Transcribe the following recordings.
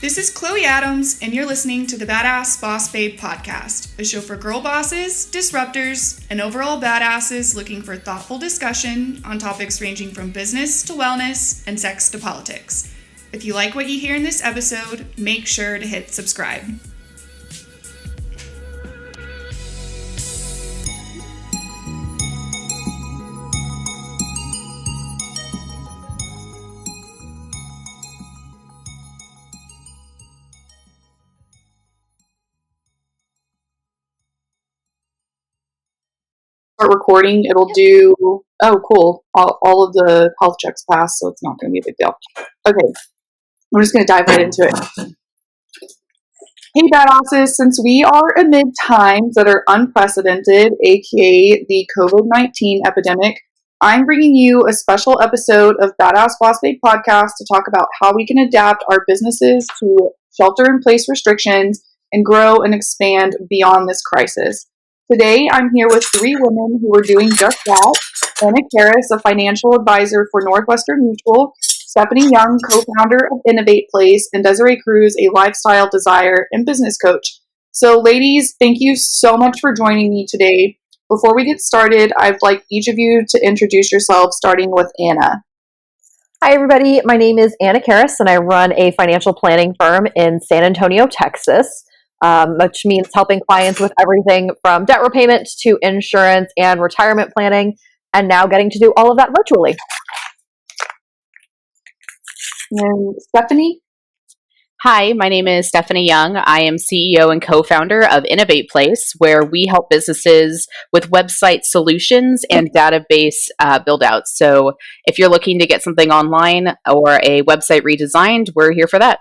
This is Chloe Adams, and you're listening to the Badass Boss Babe podcast, a show for girl bosses, disruptors, and overall badasses looking for thoughtful discussion on topics ranging from business to wellness and sex to politics. If you like what you hear in this episode, make sure to hit subscribe. Recording, it'll do, oh cool, all of the health checks pass, so it's not going to be a big deal. Okay, I'm just going to dive right into it. Hey badasses, since we are amid times that are unprecedented, aka the COVID-19 epidemic, I'm bringing you a special episode of Badass Boss Babe podcast to talk about how we can adapt our businesses to shelter-in-place restrictions and grow and expand beyond this crisis. Today, I'm here with three women who are doing just that. Anna Kareis, a financial advisor for Northwestern Mutual, Stefanie Young, co-founder of Inov8 Place, and Deseere Cruz, a lifestyle desire and business coach. So ladies, thank you so much for joining me today. Before we get started, I'd like each of you to introduce yourselves, starting with Anna. Hi, everybody. My name is Anna Kareis, and I run a financial planning firm in San Antonio, Texas. Which means helping clients with everything from debt repayment to insurance and retirement planning, and now getting to do all of that virtually. And Stefanie? Hi, my name is Stefanie Young. I am CEO and co-founder of Inov8 Place, where we help businesses with website solutions and database build-outs. So if you're looking to get something online or a website redesigned, we're here for that.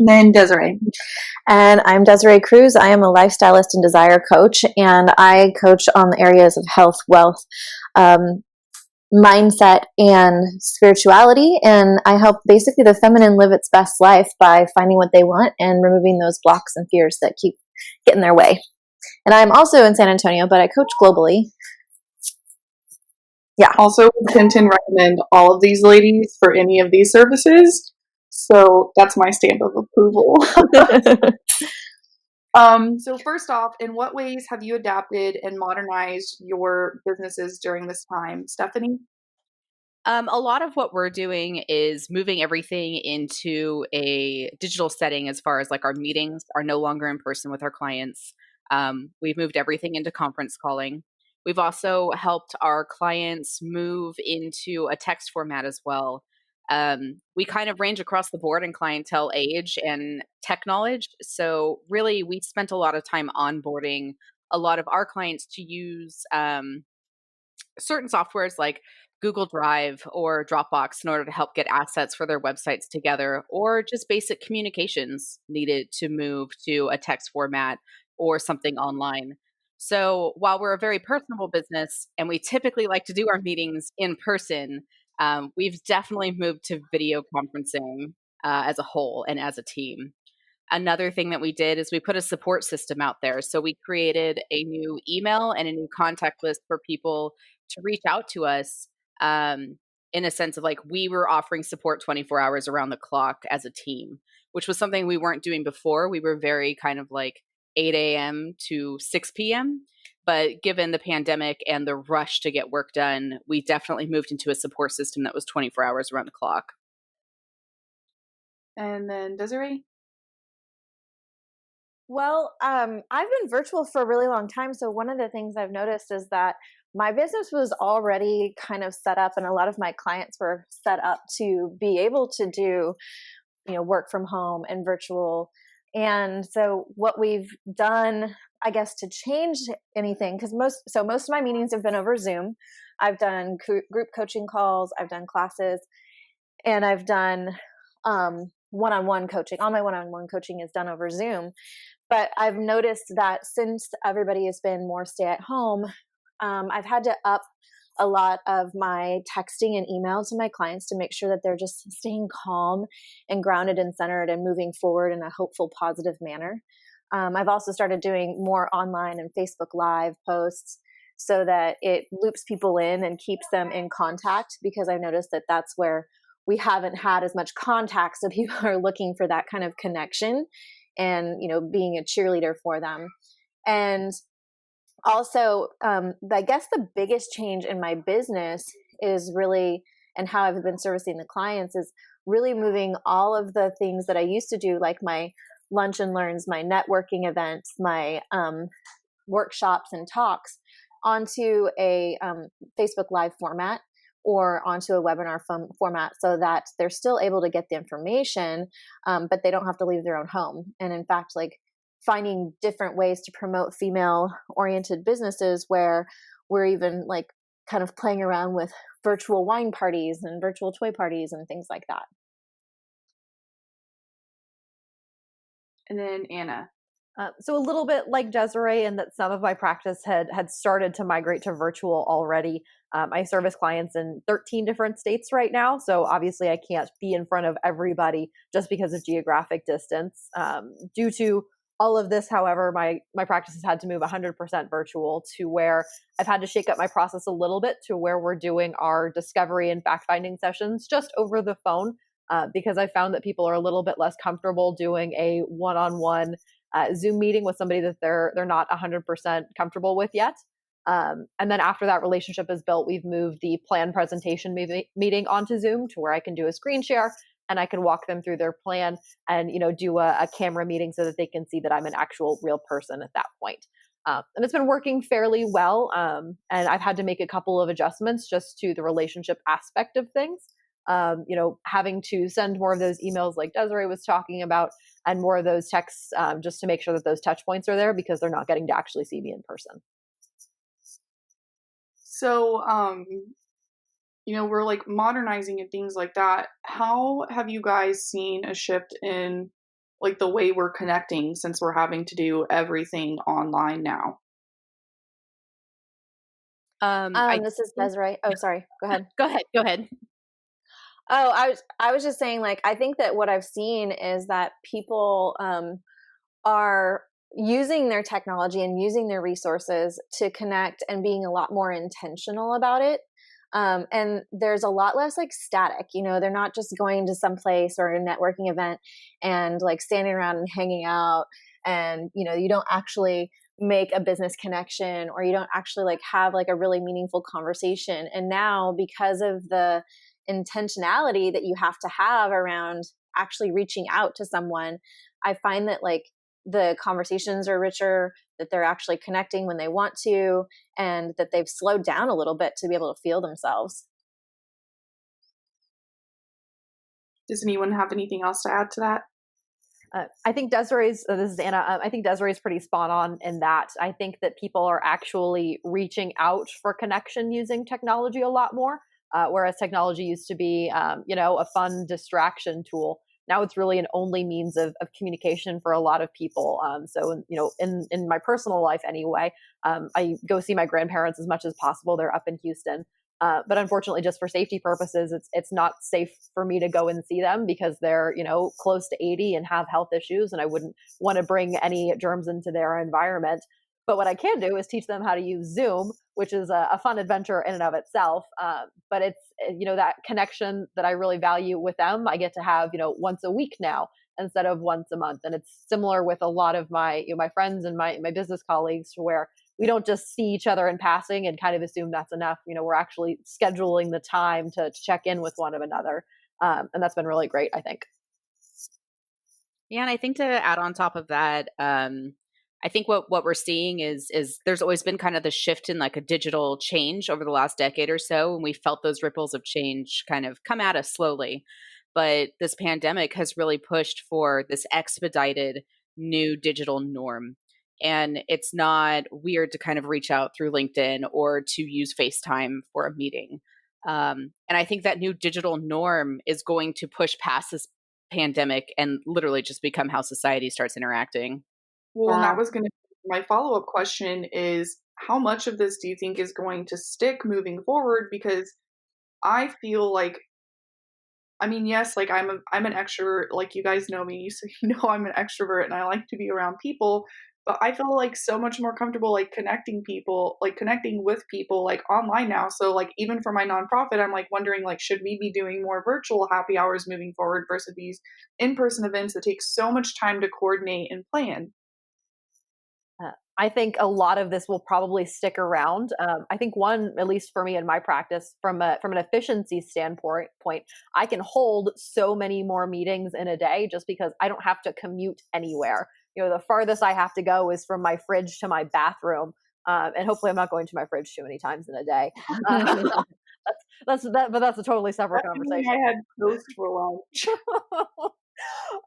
And then Deseere. And I'm Deseere Cruz. I am a lifestylist and desire coach, and I coach on the areas of health, wealth, mindset, and spirituality. And I help basically the feminine live its best life by finding what they want and removing those blocks and fears that keep getting in their way. And I'm also in San Antonio, but I coach globally. Yeah. Also, can recommend all of these ladies for any of these services. So that's my stamp of approval. So first off, in what ways have you adapted and modernized your businesses during this time? Stefanie? A lot of what we're doing is moving everything into a digital setting. As far as like our meetings are no longer in person with our clients. We've moved everything into conference calling. We've also helped our clients move into a text format as well. We kind of range across the board in clientele age and tech knowledge. So really, we spent a lot of time onboarding a lot of our clients to use certain softwares like Google Drive or Dropbox in order to help get assets for their websites together, or just basic communications needed to move to a text format or something online. So while we're a very personable business and we typically like to do our meetings in person, we've definitely moved to video conferencing as a whole and as a team. Another thing that we did is we put a support system out there. So we created a new email and a new contact list for people to reach out to us in a sense of like we were offering support 24 hours around the clock as a team, which was something we weren't doing before. We were very kind of like 8 a.m. to 6 p.m. But given the pandemic and the rush to get work done, we definitely moved into a support system that was 24 hours around the clock. And then Deseere? Well, I've been virtual for a really long time. So one of the things I've noticed is that my business was already kind of set up, and a lot of my clients were set up to be able to do, work from home and virtual. And so what we've done, I guess, to change anything, because most of my meetings have been over Zoom. I've done group coaching calls, I've done classes, and I've done one-on-one coaching. All my one-on-one coaching is done over Zoom. But I've noticed that since everybody has been more stay at home, I've had to up a lot of my texting and email to my clients to make sure that they're just staying calm and grounded and centered and moving forward in a hopeful, positive manner. I've also started doing more online and Facebook Live posts so that it loops people in and keeps them in contact, because I've noticed that that's where we haven't had as much contact. So people are looking for that kind of connection and, being a cheerleader for them. And also, I guess the biggest change in my business is really, and how I've been servicing the clients, is really moving all of the things that I used to do, like my lunch and learns, my networking events, my workshops and talks, onto a Facebook Live format or onto a webinar format, so that they're still able to get the information, but they don't have to leave their own home. And in fact, like finding different ways to promote female-oriented businesses, where we're even like kind of playing around with virtual wine parties and virtual toy parties and things like that. And then Anna. So a little bit like Deseere, in that some of my practice had started to migrate to virtual already. I service clients in 13 different states right now, so obviously I can't be in front of everybody just because of geographic distance. Due to all of this, however, my practice has had to move 100% virtual, to where I've had to shake up my process a little bit, to where we're doing our discovery and fact-finding sessions just over the phone, because I found that people are a little bit less comfortable doing a one-on-one Zoom meeting with somebody that they're not 100% comfortable with yet. And then after that relationship is built, we've moved the plan presentation meeting onto Zoom, to where I can do a screen share and I can walk them through their plan and, do a camera meeting so that they can see that I'm an actual real person at that point. And it's been working fairly well. And I've had to make a couple of adjustments just to the relationship aspect of things. Having to send more of those emails like Deseere was talking about, and more of those texts, just to make sure that those touch points are there, because they're not getting to actually see me in person. So, we're like modernizing and things like that. How have you guys seen a shift in like the way we're connecting, since we're having to do everything online now? This is Deseere. Oh, sorry. Go ahead. Go ahead. Oh, I was just saying, like, I think that what I've seen is that people are using their technology and using their resources to connect and being a lot more intentional about it. And there's a lot less like static, they're not just going to some place or a networking event and like standing around and hanging out, and, you don't actually make a business connection, or you don't actually like have like a really meaningful conversation. And now, because of the intentionality that you have to have around actually reaching out to someone, I find that like the conversations are richer, that they're actually connecting when they want to, and that they've slowed down a little bit to be able to feel themselves. Does anyone have anything else to add to that? I think Desere's, this is Anna, I think Desere's pretty spot on in that. I think that people are actually reaching out for connection using technology a lot more, whereas technology used to be, a fun distraction tool. Now it's really an only means of communication for a lot of people. So, in my personal life anyway, I go see my grandparents as much as possible. They're up in Houston. But unfortunately, just for safety purposes, it's not safe for me to go and see them, because they're, close to 80 and have health issues, and I wouldn't want to bring any germs into their environment. But what I can do is teach them how to use Zoom, which is a fun adventure in and of itself. But it's, that connection that I really value with them, I get to have, once a week now instead of once a month. And it's similar with a lot of my, my friends and my business colleagues, where we don't just see each other in passing and kind of assume that's enough. We're actually scheduling the time to check in with one another. And that's been really great, I think. Yeah, and I think to add on top of that, I think what we're seeing is there's always been kind of the shift in like a digital change over the last decade or so, and we felt those ripples of change kind of come at us slowly. But this pandemic has really pushed for this expedited new digital norm. And it's not weird to kind of reach out through LinkedIn or to use FaceTime for a meeting. And I think that new digital norm is going to push past this pandemic and literally just become how society starts interacting. Well, and that was going to be my follow-up question is, how much of this do you think is going to stick moving forward? Because I feel like, yes, like I'm an extrovert, like you guys know me, so I'm an extrovert and I like to be around people, but I feel like so much more comfortable like connecting with people like online now. So like even for my nonprofit, I'm like wondering like should we be doing more virtual happy hours moving forward versus these in-person events that take so much time to coordinate and plan? I think a lot of this will probably stick around. I think one, at least for me in my practice, from an efficiency standpoint, I can hold so many more meetings in a day just because I don't have to commute anywhere. The farthest I have to go is from my fridge to my bathroom, and hopefully I'm not going to my fridge too many times in a day. But that's a totally separate conversation. I had toast for lunch.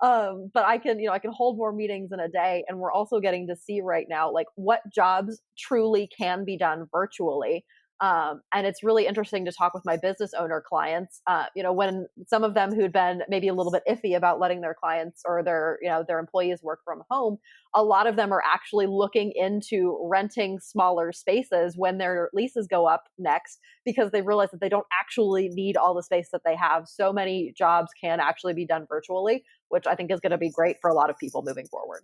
But I can hold more meetings in a day. And we're also getting to see right now, like what jobs truly can be done virtually. And it's really interesting to talk with my business owner clients. When some of them who'd been maybe a little bit iffy about letting their clients or their employees work from home, a lot of them are actually looking into renting smaller spaces when their leases go up next, because they realize that they don't actually need all the space that they have. So many jobs can actually be done virtually, which I think is going to be great for a lot of people moving forward.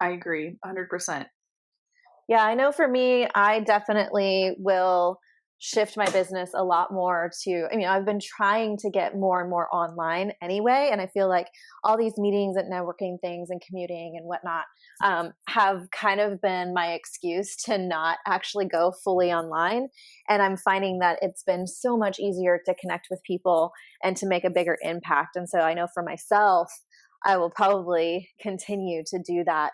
I agree 100%. Yeah, I know for me, I definitely will shift my business a lot more to, I've been trying to get more and more online anyway. And I feel like all these meetings and networking things and commuting and whatnot have kind of been my excuse to not actually go fully online. And I'm finding that it's been so much easier to connect with people and to make a bigger impact. And so I know for myself, I will probably continue to do that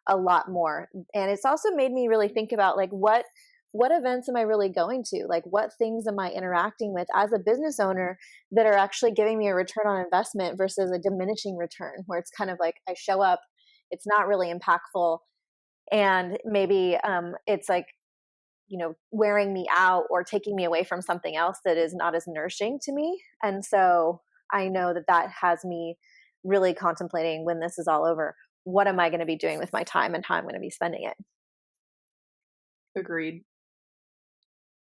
a lot more. And it's also made me really think about like what events am I really going to? Like what things am I interacting with as a business owner that are actually giving me a return on investment versus a diminishing return, where it's kind of like I show up, it's not really impactful, and maybe it's like wearing me out or taking me away from something else that is not as nourishing to me. And so I know that has me really contemplating, when this is all over, what am I going to be doing with my time and how I'm going to be spending it? Agreed.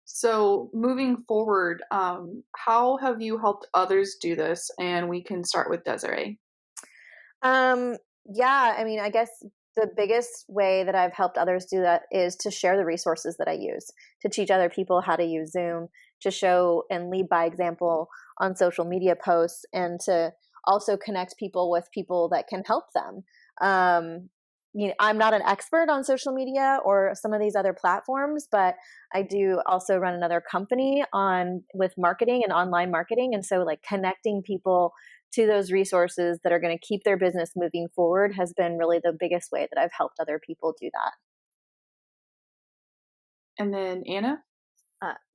So moving forward, how have you helped others do this? And we can start with Deseere. Yeah, I guess the biggest way that I've helped others do that is to share the resources that I use, to teach other people how to use Zoom, to show and lead by example on social media posts, and to also connect people with people that can help them. I'm not an expert on social media or some of these other platforms, but I do also run another company with marketing and online marketing. And so like connecting people to those resources that are going to keep their business moving forward has been really the biggest way that I've helped other people do that. And then Anna?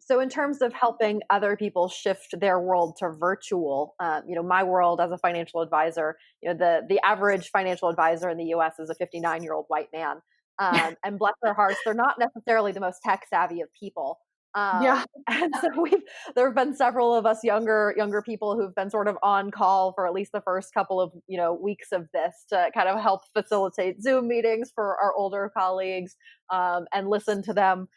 So in terms of helping other people shift their world to virtual, my world as a financial advisor, the average financial advisor in the U.S. is a 59-year-old white man. And bless their hearts, they're not necessarily the most tech savvy of people. Yeah. And so there have been several of us younger people who've been sort of on call for at least the first couple of weeks of this to kind of help facilitate Zoom meetings for our older colleagues, and listen to them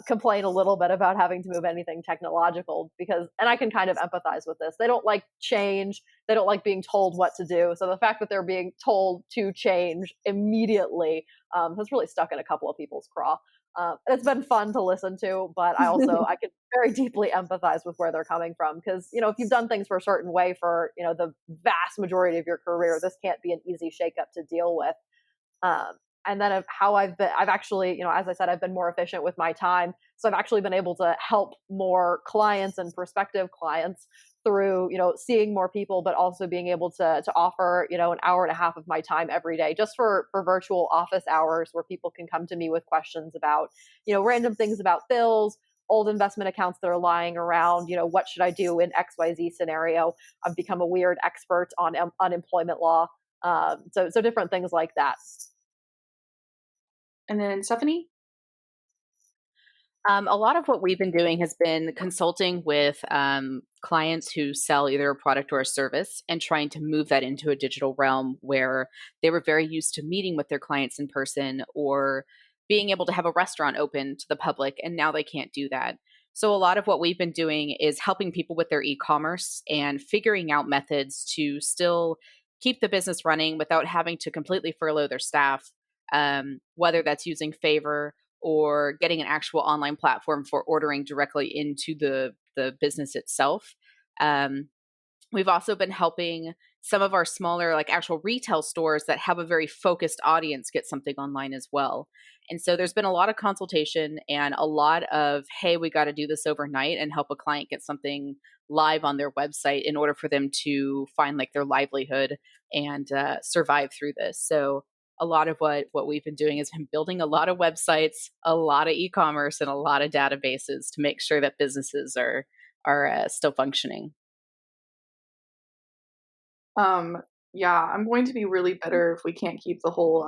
complain a little bit about having to move anything technological, and I can kind of empathize with this. They don't like change. They don't like being told what to do. So the fact that they're being told to change immediately has really stuck in a couple of people's craw. It's been fun to listen to, but I can very deeply empathize with where they're coming from, because if you've done things for a certain way for the vast majority of your career, this can't be an easy shakeup to deal with. And then of how I've actually, as I said, I've been more efficient with my time. So I've actually been able to help more clients and prospective clients through, seeing more people, but also being able to offer, an hour and a half of my time every day just for virtual office hours, where people can come to me with questions about, random things about bills, old investment accounts that are lying around, what should I do in XYZ scenario? I've become a weird expert on unemployment law. So different things like that. And then Stefanie? A lot of what we've been doing has been consulting with clients who sell either a product or a service, and trying to move that into a digital realm where they were very used to meeting with their clients in person or being able to have a restaurant open to the public, and now they can't do that. So a lot of what we've been doing is helping people with their e-commerce and figuring out methods to still keep the business running without having to completely furlough their staff, whether that's using Favor or getting an actual online platform for ordering directly into the business itself. We've also been helping some of our smaller, like actual retail stores that have a very focused audience get something online as well. And so there's been a lot of consultation and a lot of, hey, we got to do this overnight and help a client get something live on their website in order for them to find like their livelihood and survive through this. So a lot of what we've been doing is been building a lot of websites, a lot of e-commerce, and a lot of databases to make sure that businesses are still functioning. Yeah, I'm going to be really bitter if we can't keep the whole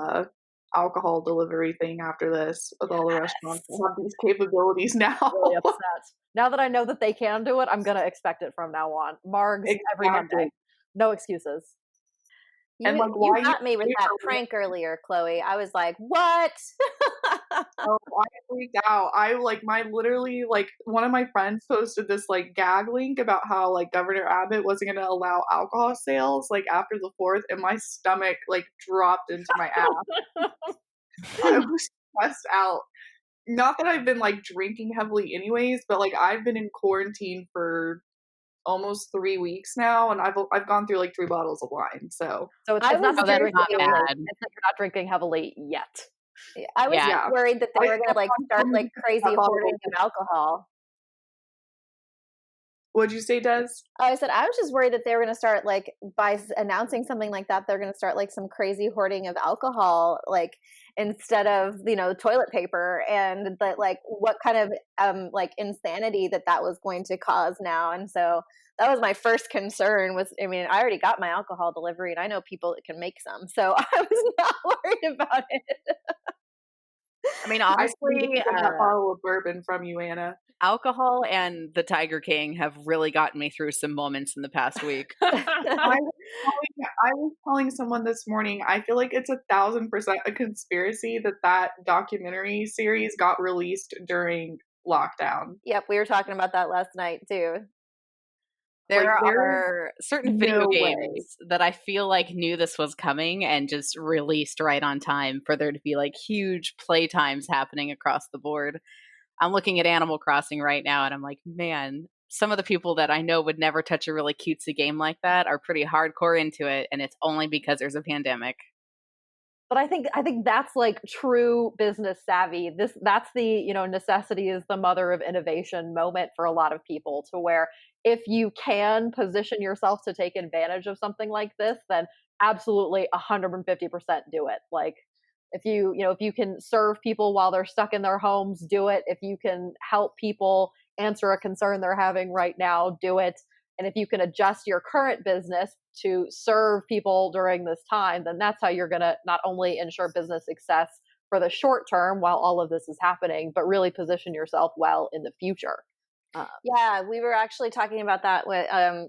alcohol delivery thing after this with all the restaurants that have these capabilities now. Really upset. Now that I know that they can do it, I'm going to expect it from now on. Margs every Monday. No excuses. You, and like, you why got me with that prank earlier, Chloe. I was like, what? Oh, I freaked out. I like literally one of my friends posted this like gag link about how like Governor Abbott wasn't going to allow alcohol sales like after the 4th, and my stomach like dropped into my ass. I was stressed out. Not that I've been like drinking heavily anyways, but like I've been in quarantine for almost 3 weeks now, and I've gone through like 3 bottles of wine. So it's not that you're drinking not heavily. bad. It's that you're not drinking heavily yet. Yeah, I was Yeah. worried that they were going to like start like crazy hoarding of alcohol. What'd you say, Des? I said I was just worried that they were going to start like by announcing something like that, they're going to start like some crazy hoarding of alcohol, like instead of toilet paper, and that like what kind of like insanity that was going to cause now. And so that was my first concern. I mean, I already got my alcohol delivery, and I know people that can make some, so I was not worried about it. I mean, honestly, that bottle of bourbon from you, Anna. Alcohol and the Tiger King have really gotten me through some moments in the past week. I was telling someone this morning, I feel like it's 1,000% a conspiracy that documentary series got released during lockdown. Yep, we were talking about that last night too. There are certain video games that I feel like knew this was coming and just released right on time for there to be like huge play times happening across the board. I'm looking at Animal Crossing right now and I'm like, man, some of the people that I know would never touch a really cutesy game like that are pretty hardcore into it, and it's only because there's a pandemic. But I think that's like true business savvy. That's the necessity is the mother of innovation moment for a lot of people, to where if you can position yourself to take advantage of something like this, then absolutely 150% do it. Like if you can serve people while they're stuck in their homes, do it. If you can help people answer a concern they're having right now, do it. And if you can adjust your current business to serve people during this time, then that's how you're going to not only ensure business success for the short term while all of this is happening, but really position yourself well in the future. Yeah, we were actually talking about that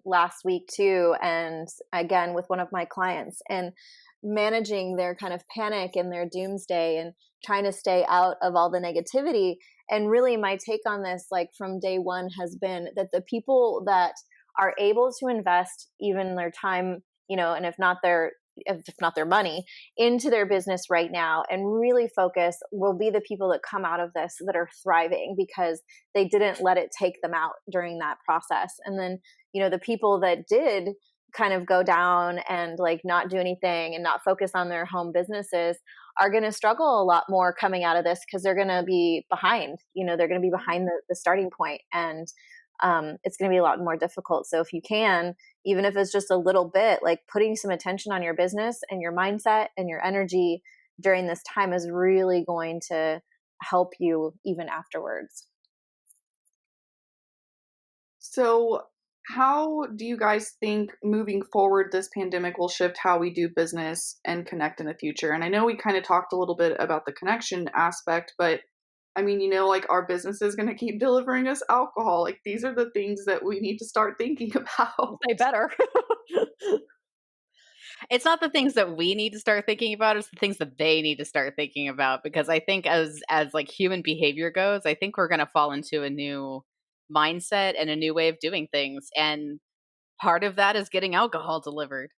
last week too, and again with one of my clients, and managing their kind of panic and their doomsday and trying to stay out of all the negativity. And really my take on this, like from day one, has been that the people that are able to invest even their time, and if not their money into their business right now and really focus, will be the people that come out of this that are thriving because they didn't let it take them out during that process. And then, the people that did kind of go down and like not do anything and not focus on their home businesses are going to struggle a lot more coming out of this, because they're going to be behind, they're going to be behind the starting point, and it's going to be a lot more difficult. So if you can, even if it's just a little bit, like putting some attention on your business and your mindset and your energy during this time is really going to help you even afterwards. So how do you guys think moving forward this pandemic will shift how we do business and connect in the future? And I know we kind of talked a little bit about the connection aspect, but I mean, like our business is going to keep delivering us alcohol. Like these are the things that we need to start thinking about. They better. It's not the things that we need to start thinking about, it's the things that they need to start thinking about. Because I think as like human behavior goes, I think we're going to fall into a new mindset and a new way of doing things. And part of that is getting alcohol delivered.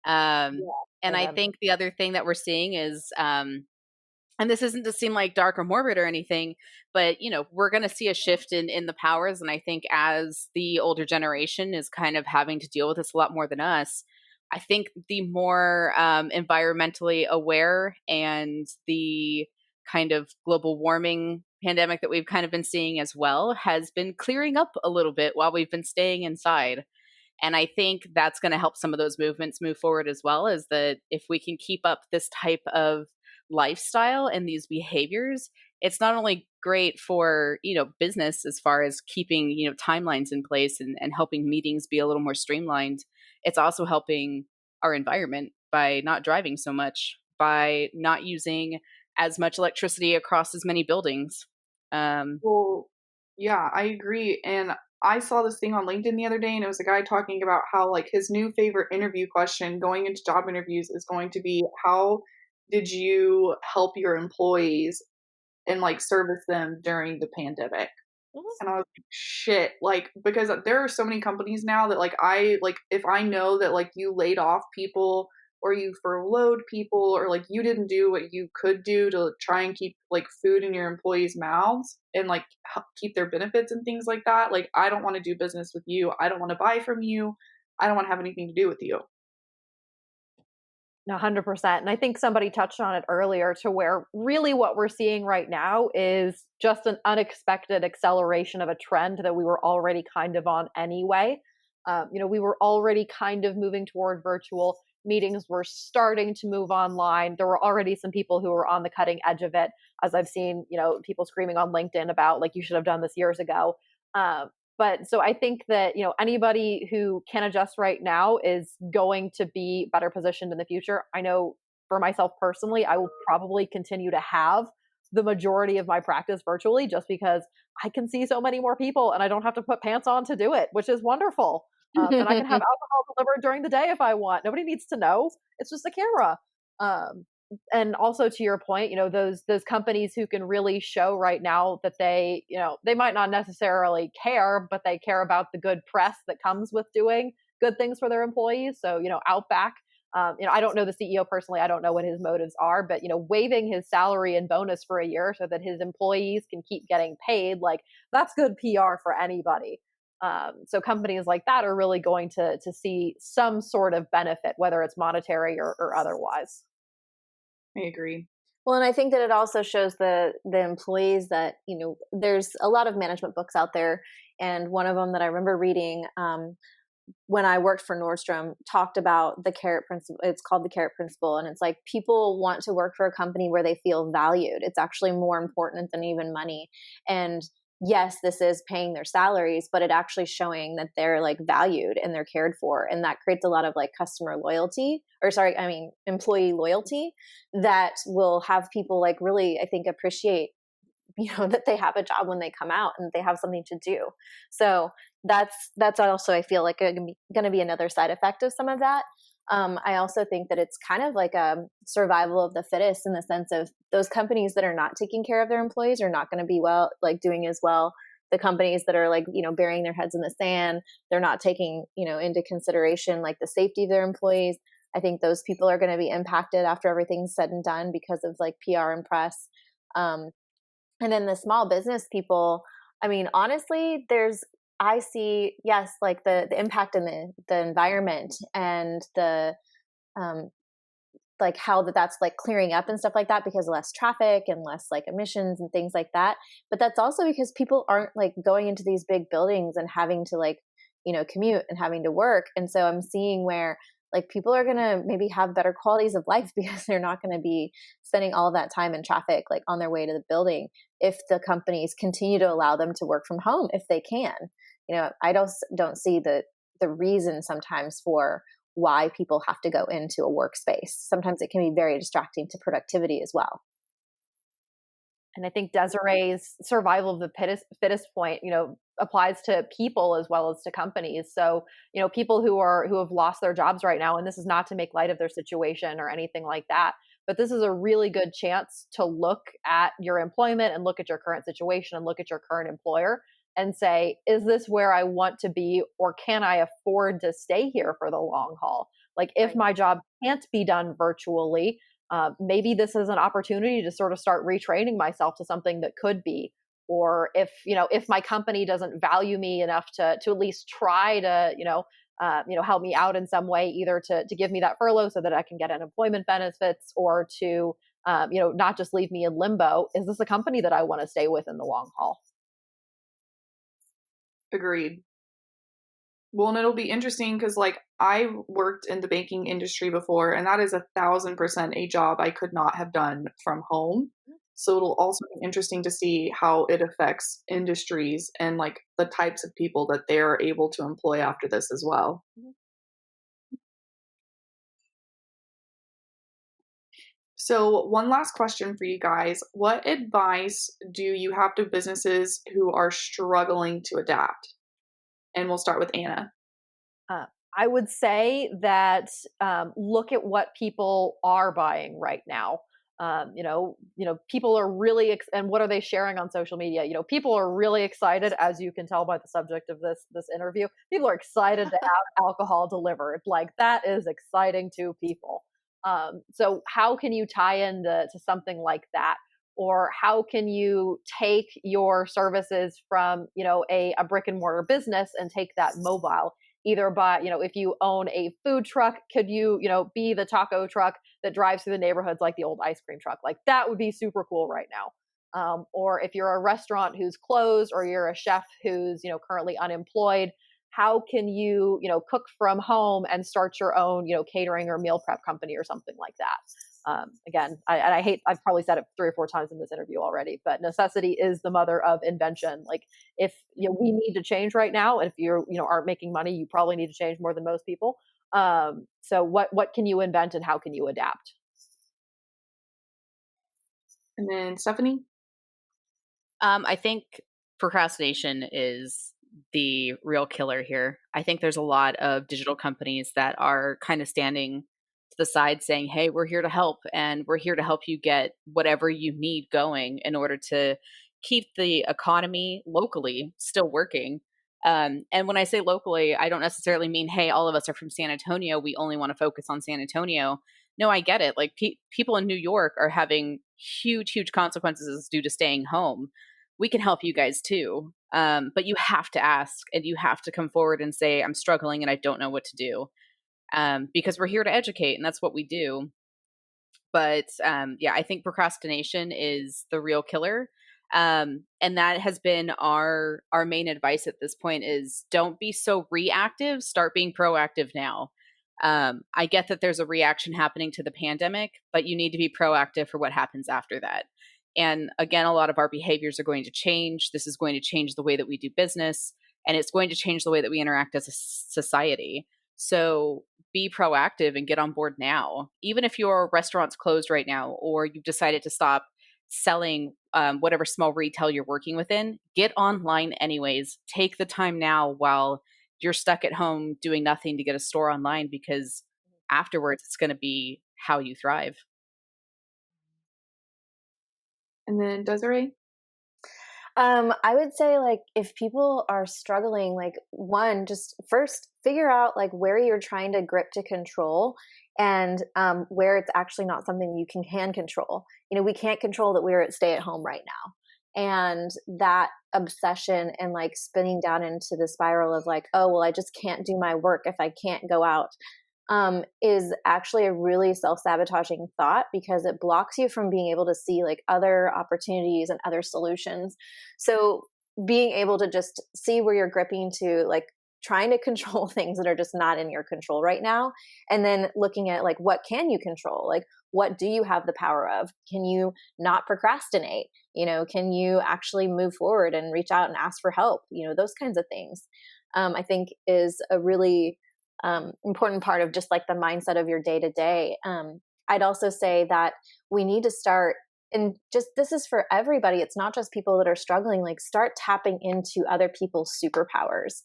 And I think the other thing that we're seeing is, and this isn't to seem like dark or morbid or anything, but we're going to see a shift in the powers. And I think as the older generation is kind of having to deal with this a lot more than us, I think the more environmentally aware and the kind of global warming pandemic that we've kind of been seeing as well has been clearing up a little bit while we've been staying inside. And I think that's going to help some of those movements move forward as well, is that if we can keep up this type of lifestyle and these behaviors, it's not only great for, business as far as keeping, timelines in place and helping meetings be a little more streamlined. It's also helping our environment by not driving so much, by not using as much electricity across as many buildings. Well, yeah, I agree. And I saw this thing on LinkedIn the other day, and it was a guy talking about how, like, his new favorite interview question going into job interviews is going to be, how did you help your employees and, like, service them during the pandemic? And I was like, shit, like, because there are so many companies now that, like, if I know that, like, you laid off people or you furloughed people, or like you didn't do what you could do to try and keep like food in your employees' mouths and like keep their benefits and things like that, like, I don't want to do business with you. I don't want to buy from you. I don't want to have anything to do with you. 100%. And I think somebody touched on it earlier, to where really what we're seeing right now is just an unexpected acceleration of a trend that we were already kind of on anyway. We were already kind of moving toward virtual. Meetings were starting to move online. There were already some people who were on the cutting edge of it, as I've seen, people screaming on LinkedIn about, like, you should have done this years ago. But so I think that, anybody who can adjust right now is going to be better positioned in the future. I know for myself personally, I will probably continue to have the majority of my practice virtually, just because I can see so many more people and I don't have to put pants on to do it, which is wonderful. And I can have alcohol delivered during the day if I want. Nobody needs to know. It's just a camera. And also, to your point, those companies who can really show right now that they might not necessarily care, but they care about the good press that comes with doing good things for their employees. So, Outback, I don't know the CEO personally. I don't know what his motives are, but, waiving his salary and bonus for a year so that his employees can keep getting paid, like, that's good PR for anybody. So companies like that are really going to see some sort of benefit, whether it's monetary or otherwise. I agree. Well, and I think that it also shows the employees that, there's a lot of management books out there. And one of them that I remember reading when I worked for Nordstrom talked about the carrot principle. It's called the carrot principle. And it's like, people want to work for a company where they feel valued. It's actually more important than even money. And yes, this is paying their salaries, but it actually showing that they're like valued and they're cared for. And that creates a lot of like employee loyalty that will have people like really, I think, appreciate, that they have a job when they come out and they have something to do. So that's also, I feel like, going to be another side effect of some of that. I also think that it's kind of like a survival of the fittest, in the sense of those companies that are not taking care of their employees are not going to be doing as well. The companies that are like, burying their heads in the sand, they're not taking, into consideration like the safety of their employees. I think those people are going to be impacted after everything's said and done because of like PR and press. And then the small business people, I mean, honestly, I see, yes, like the impact in the environment and the, like how that's like clearing up and stuff like that, because of less traffic and less like emissions and things like that. But that's also because people aren't like going into these big buildings and having to like, commute and having to work. And so I'm seeing where like people are going to maybe have better qualities of life because they're not going to be spending all of that time in traffic, like on their way to the building, if the companies continue to allow them to work from home, if they can. I don't see the reason sometimes for why people have to go into a workspace. Sometimes it can be very distracting to productivity as well. And I think Desiree's survival of the fittest point, applies to people as well as to companies. So, people who have lost their jobs right now, and this is not to make light of their situation or anything like that, but this is a really good chance to look at your employment and look at your current situation and look at your current employer and say, is this where I want to be, or can I afford to stay here for the long haul? Like if my job can't be done virtually, maybe this is an opportunity to sort of start retraining myself to something that could be. Or if my company doesn't value me enough to at least try to, help me out in some way, either to give me that furlough so that I can get unemployment benefits, or to, not just leave me in limbo. Is this a company that I want to stay with in the long haul? Agreed. Well, and it'll be interesting because, like, I worked in the banking industry before, and that is 1,000% a job I could not have done from home. So it'll also be interesting to see how it affects industries and, like, the types of people that they're able to employ after this as well. So one last question for you guys. What advice do you have to businesses who are struggling to adapt? And we'll start with Anna. I would say that look at what people are buying right now. People are really, and what are they sharing on social media? People are really excited, as you can tell by the subject of this interview. People are excited to have alcohol delivered. Like, that is exciting to people. So how can you tie into something like that? Or how can you take your services from, a brick and mortar business and take that mobile? Either by, if you own a food truck, could you, be the taco truck that drives through the neighborhoods like the old ice cream truck? Like, that would be super cool right now. Or if you're a restaurant who's closed, or you're a chef who's, currently unemployed, how can you, cook from home and start your own, catering or meal prep company or something like that? Again, I've probably said it 3 or 4 times in this interview already, but necessity is the mother of invention. Like, if we need to change right now, and if you aren't making money, you probably need to change more than most people. So what can you invent, and how can you adapt? And then Stefanie? I think procrastination is the real killer here. I think there's a lot of digital companies that are kind of standing to the side saying, hey, we're here to help, and we're here to help you get whatever you need going in order to keep the economy locally still working. And when I say locally, I don't necessarily mean, hey, all of us are from San Antonio, we only want to focus on San Antonio. No, I get it. Like, people in New York are having huge consequences due to staying home. We can help you guys too. But you have to ask, and you have to come forward and say, I'm struggling and I don't know what to do. Because we're here to educate, and that's what we do. But I think procrastination is the real killer. And that has been our main advice at this point is, don't be so reactive, start being proactive now. I get that there's a reaction happening to the pandemic, but you need to be proactive for what happens after that. And again, a lot of our behaviors are going to change. This is going to change the way that we do business, and it's going to change the way that we interact as a society. So be proactive and get on board now. Even if your restaurant's closed right now, or you've decided to stop selling whatever small retail you're working within, get online anyways. Take the time now while you're stuck at home doing nothing to get a store online, because afterwards it's going to be how you thrive. And then Deseere? I would say, like, if people are struggling, like, one, just first figure out like where you're trying to grip to control, and where it's actually not something you can control. We can't control that we're at stay at home right now. And that obsession and like spinning down into the spiral of like, oh, well, I just can't do my work if I can't go out, is actually a really self-sabotaging thought, because it blocks you from being able to see like other opportunities and other solutions. So being able to just see where you're gripping to, like trying to control things that are just not in your control right now, and then looking at like, what can you control? Like, what do you have the power of? Can you not procrastinate? Can you actually move forward and reach out and ask for help? Those kinds of things, I think is a really important part of just like the mindset of your day to day. I'd also say that we need to start, and just this is for everybody. It's not just people that are struggling, like start tapping into other people's superpowers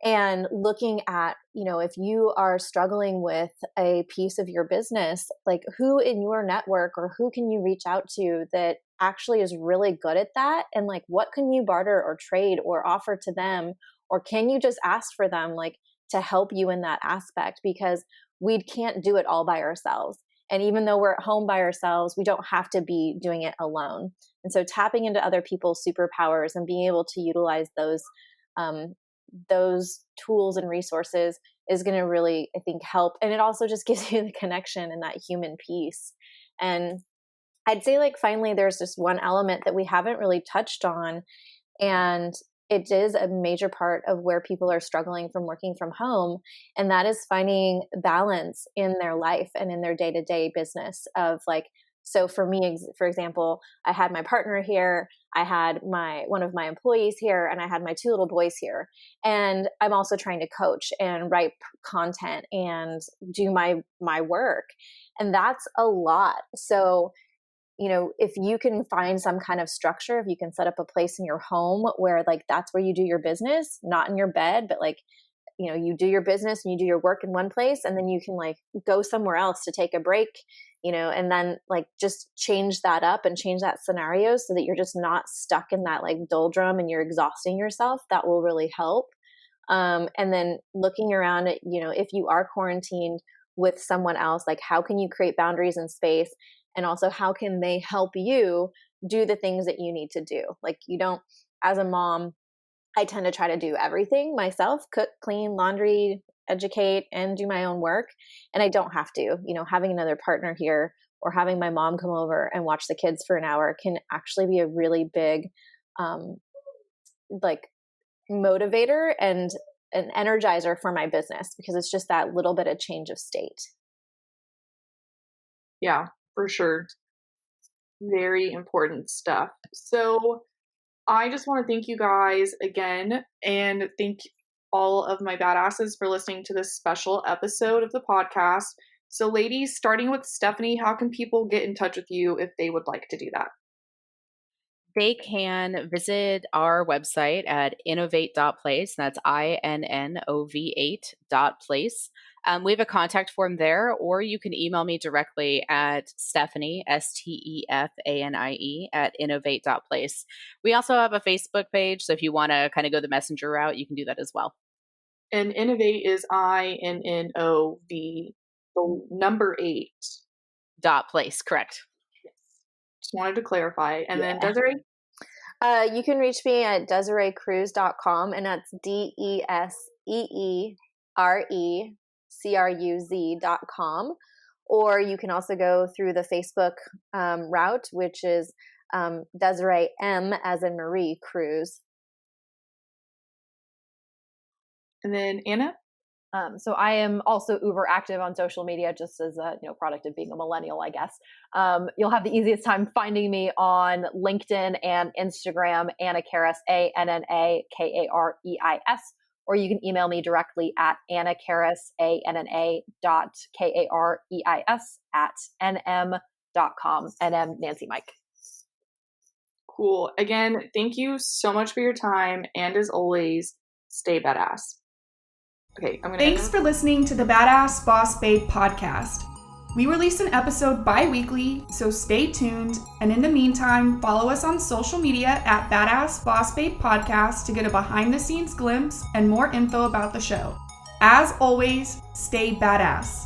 and looking at, if you are struggling with a piece of your business, like who in your network or who can you reach out to that actually is really good at that? And like, what can you barter or trade or offer to them? Or can you just ask for them, like, to help you in that aspect? Because we can't do it all by ourselves. And even though we're at home by ourselves, we don't have to be doing it alone. And so tapping into other people's superpowers and being able to utilize those tools and resources is going to really, I think, help. And it also just gives you the connection and that human piece. And I'd say, like, finally, there's just one element that we haven't really touched on, and it is a major part of where people are struggling from working from home. And that is finding balance in their life and in their day-to-day business of, like, so for me, for example, I had my partner here, I had one of my employees here, and I had my 2 little boys here. And I'm also trying to coach and write content and do my work. And that's a lot. So, you know, if you can find some kind of structure, if you can set up a place in your home where, like, that's where you do your business, not in your bed, but, like, you know, you do your business and you do your work in one place, and then you can, like, go somewhere else to take a break, you know, and then, like, just change that up and change that scenario so that you're just not stuck in that, like, doldrum and you're exhausting yourself. That will really help. And then looking around at, you know, if you are quarantined with someone else, like, how can you create boundaries and space? And also, how can they help you do the things that you need to do? Like, you don't, as a mom, I tend to try to do everything myself, cook, clean, laundry, educate, and do my own work. And I don't have to, you know, having another partner here or having my mom come over and watch the kids for an hour can actually be a really big, like, motivator and an energizer for my business, because it's just that little bit of change of state. Yeah, for sure. Very important stuff. So I just want to thank you guys again, and thank all of my badasses for listening to this special episode of the podcast. So ladies, starting with Stefanie, how can people get in touch with you if they would like to do that? They can visit our website at Inov8.place. That's INNOV8.place. We have a contact form there, or you can email me directly at Stefanie, Stefanie, at Inov8.place. We also have a Facebook page, so if you want to kind of go the messenger route, you can do that as well. And Inov8 is INNOV, the number 8. .place, correct. Just wanted to clarify. And then Deseere? You can reach me at DeseereCruz.com, and that's DeseereCruz.com. Or you can also go through the Facebook route, which is Deseere M as in Marie Cruz. And then Anna? So I am also uber active on social media, just as a product of being a millennial, I guess. You'll have the easiest time finding me on LinkedIn and Instagram, Anna Kareis, ANNAKAREIS, or you can email me directly at AnnaKareis, ANNA.KAREIS@nm.com. NM Nancy Mike. Cool. Again, thank you so much for your time, and as always, stay badass. Okay, Thanks for listening to the Badass Boss Babe podcast. We release an episode bi-weekly, so stay tuned. And in the meantime, follow us on social media at Badass Boss Babe Podcast to get a behind-the-scenes glimpse and more info about the show. As always, stay badass.